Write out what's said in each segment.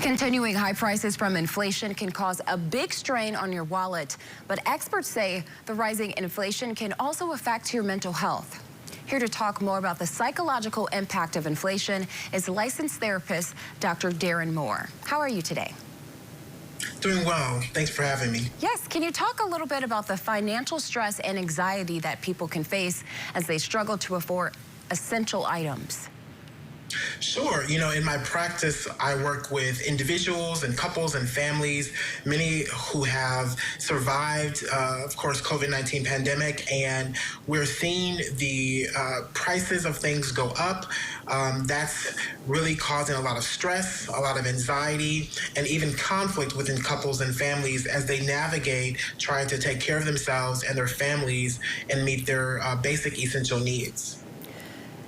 Continuing high prices from inflation can cause a big strain on your wallet, but experts say the rising inflation can also affect your mental health. Here to talk more about the psychological impact of inflation is licensed therapist Dr. Darren Moore. How are you today? Doing well. Thanks for having me. Yes. Can you talk a little bit about the financial stress and anxiety that people can face as they struggle to afford essential items? Sure. In my practice, I work with individuals and couples and families, many who have survived, of course, COVID-19 pandemic, and we're seeing the prices of things go up. That's really causing a lot of stress, a lot of anxiety, and even conflict within couples and families as they navigate trying to take care of themselves and their families and meet their basic essential needs.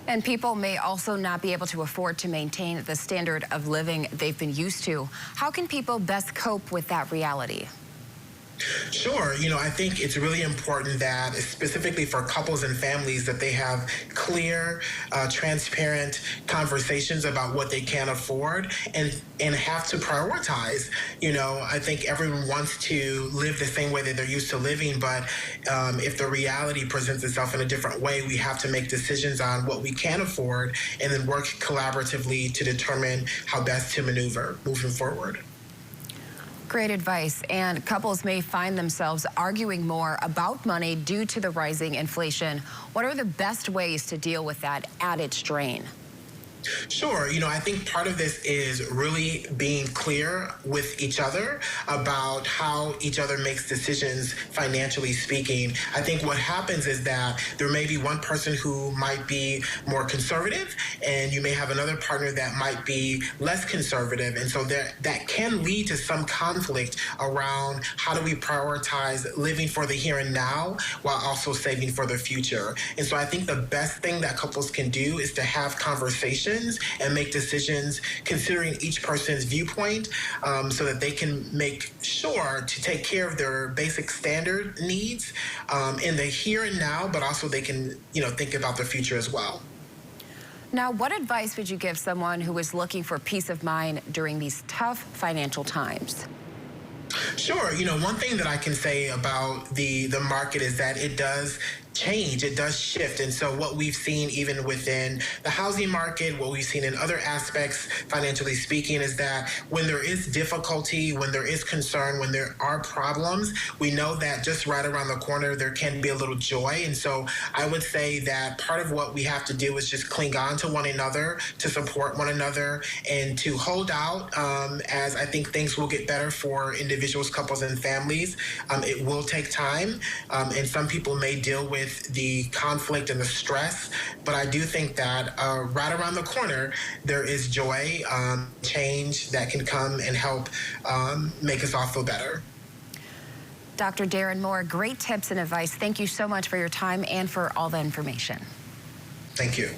And people may also not be able to afford to maintain the standard of living they've been used to. How can people best cope with that reality? Sure. I think it's really important that, specifically for couples and families, that they have clear, transparent conversations about what they can afford and have to prioritize. I think everyone wants to live the same way that they're used to living, but if the reality presents itself in a different way, we have to make decisions on what we can afford and then work collaboratively to determine how best to maneuver moving forward. Great advice. And couples may find themselves arguing more about money due to the rising inflation. What are the best ways to deal with that added strain? Sure. I think part of this is really being clear with each other about how each other makes decisions, financially speaking. I think what happens is that there may be one person who might be more conservative, and you may have another partner that might be less conservative. And so that can lead to some conflict around how do we prioritize living for the here and now while also saving for the future. And so I think the best thing that couples can do is to have conversations and make decisions considering each person's viewpoint, so that they can make sure to take care of their basic standard needs in the here and now, but also they can, think about the future as well. Now, what advice would you give someone who is looking for peace of mind during these tough financial times? Sure. One thing that I can say about the market is that it does change, it does shift. And so what we've seen even within the housing market, what we've seen in other aspects, financially speaking, is that when there is difficulty, when there is concern, when there are problems, we know that just right around the corner, there can be a little joy. And so I would say that part of what we have to do is just cling on to one another, to support one another, and to hold out as I think things will get better for individuals, couples, and families. It will take time, and some people may deal with the conflict and the stress, but I do think that right around the corner, there is joy, change that can come and help make us all feel better. Dr. Darren Moore, great tips and advice. Thank you so much for your time and for all the information. Thank you.